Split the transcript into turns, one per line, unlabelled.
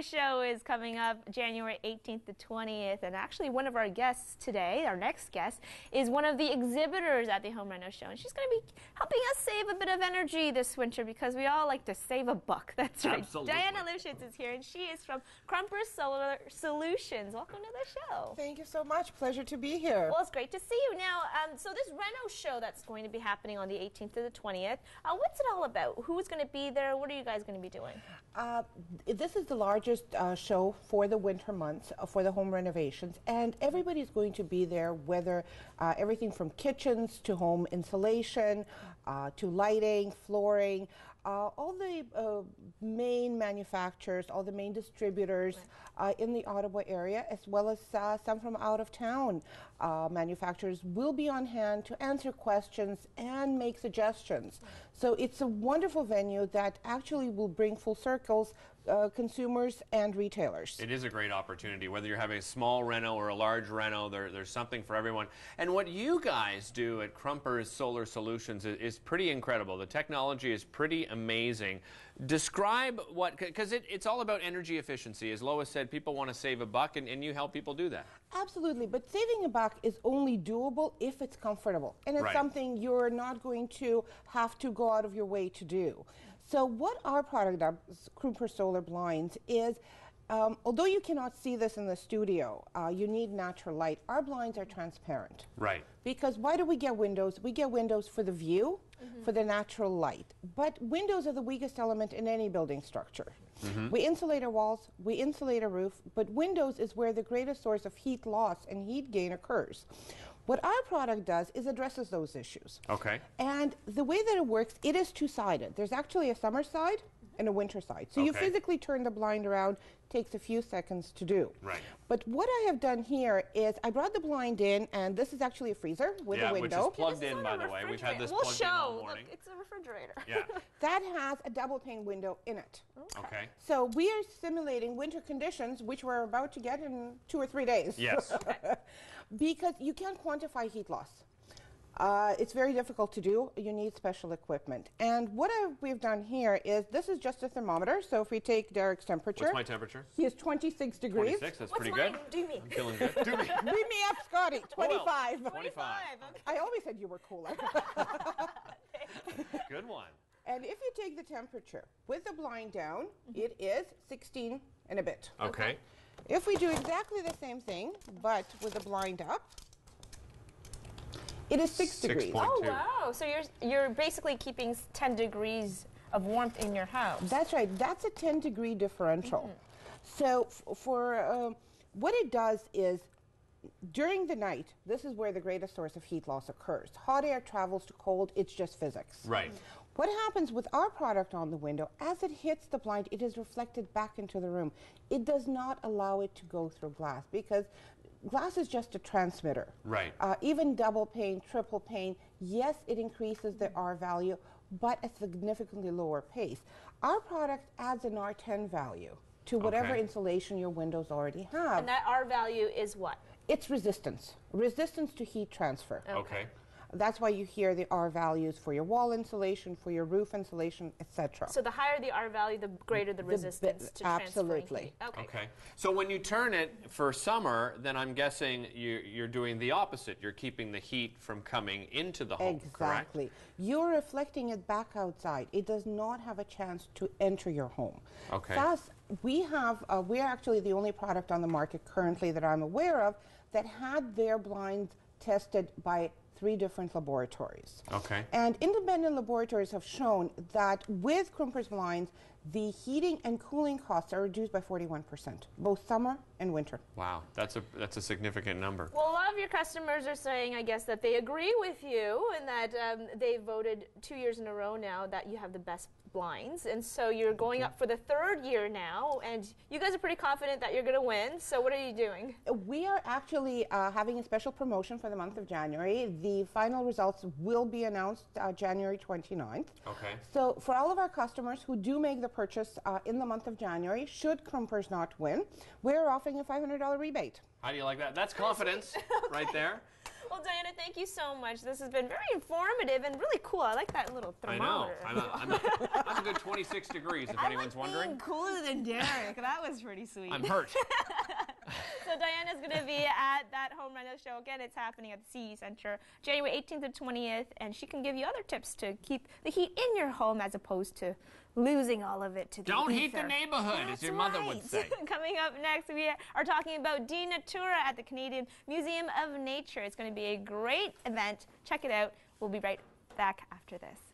Reno Show is coming up January 18th to 20th, and actually one of our guests today, our next guest, is one of the exhibitors at the Home Reno Show, and she's going to be helping us save a bit of energy this winter because we all like to save a buck. That's right.
Absolutely.
Diana Livshits is here, and she is from Krumpers Solar Solutions. Welcome to the show.
Thank you so much. Pleasure to be here.
Well, it's great to see you. Now, so this Reno Show that's going to be happening on the 18th to the 20th, what's it all about? Who's going to be there? What are you guys going to be doing?
This is the largest show for the winter months for the home renovations, and everybody's going to be there, whether everything from kitchens to home insulation to lighting, flooring, all the main manufacturers, all the main distributors in the Ottawa area, as well as some from out of town manufacturers will be on hand to answer questions and make suggestions. So it's a wonderful venue that actually will bring full circles consumers and retailers.
It is a great opportunity. Whether you're having a small reno or a large reno, there's something for everyone. And what you guys do at Krumpers Solar Solutions is pretty incredible. The technology is pretty amazing. Describe what, because it's all about energy efficiency. As Lois said, people want to save a buck, and you help people do that.
Absolutely, but saving a buck is only doable if it's comfortable, and it's something you're not going to have to go out of your way to do. So what our product does, Krumpers Solar Blinds, is although you cannot see this in the studio, you need natural light. Our blinds are transparent.
Right.
Because why do we get windows? We get windows for the view, for the natural light. But windows are the weakest element in any building structure. We insulate our walls, we insulate our roof, but windows is where the greatest source of heat loss and heat gain occurs. What our product does is addresses those issues.
Okay.
And the way that it works, it is two-sided. There's actually a summer side and a winter side. So you physically turn the blind around, takes a few seconds to do.
Right.
But what I have done here is I brought the blind in, and this is actually a freezer with a window.
Which is plugged in, by the way. We've had this plugged in all morning.
Look, it's a refrigerator.
Yeah.
That has a double pane window in it.
Okay.
So we are simulating winter conditions, which we're about to get in 2 or 3 days.
Yes.
Because you can't quantify heat loss. It's very difficult to do. You need special equipment. And what we've done here is, this is just a thermometer. So if we take Derek's temperature.
What's my temperature?
He is 26 degrees.
26, that's
What's
pretty
mine?
good.
Do me.
I'm feeling good. Do me.
Beat me up, Scotty. 25.
25.
Okay.
I always said you were cooler.
Good one.
And if you take the temperature with the blind down, it is 16 and a bit.
Okay.
If we do exactly the same thing, but with the blind up, it is 6 degrees.
Oh, wow. So you're basically keeping 10 degrees of warmth in your house.
That's right. That's a 10-degree differential. So for what it does is, during the night, this is where the greatest source of heat loss occurs. Hot air travels to cold. It's just physics.
Right.
What happens with our product on the window, as it hits the blind, it is reflected back into the room. It does not allow it to go through glass, because glass is just a transmitter.
Right.
Even double pane, triple pane, yes, it increases the R value, but at significantly lower pace. Our product adds an R10 value to whatever insulation your windows already have.
And that R value is what?
It's resistance. Resistance to heat transfer.
Okay.
That's why you hear the R values for your wall insulation, for your roof insulation, etc.
So the higher the R value, the greater the resistance to transferring heat.
Okay. So when you turn it for summer, then I'm guessing you're doing the opposite. You're keeping the heat from coming into the home,
Exactly.
correct?
You're reflecting it back outside. It does not have a chance to enter your home.
Okay.
Thus, we're actually the only product on the market currently that I'm aware of that had their blinds tested by 3 different laboratories.
Okay.
And independent laboratories have shown that with Krumpers blinds, the heating and cooling costs are reduced by 41%, both summer and winter.
Wow, that's a significant number.
Well, a lot of your customers are saying, I guess, that they agree with you, and that they voted 2 years in a row now that you have the best blinds, and so you're going up for the 3rd year now, and you guys are pretty confident that you're going to win. So what are you doing?
We are actually having a special promotion for the month of January. The final results will be announced January 29th.
Okay.
So for all of our customers who do make the purchase in the month of January, should Krumpers not win, we're offering a $500 rebate.
How do you like that? That's confidence right there.
Well, Diana, thank you so much. This has been very informative and really cool. I like that little thermometer.
I know. I'm a good 26 degrees, if anyone's wondering.
Being cooler than Derek. That was pretty sweet.
I'm hurt.
So Diana's going to be at that Home Reno show. Again, it's happening at the CE Center, January 18th to 20th, and she can give you other tips to keep the heat in your home as opposed to losing all of it to the
Don't
ether.
heat the neighborhood, as your mother would say.
Coming up next, we are talking about De Natura at the Canadian Museum of Nature. It's going to be a great event. Check it out. We'll be right back after this.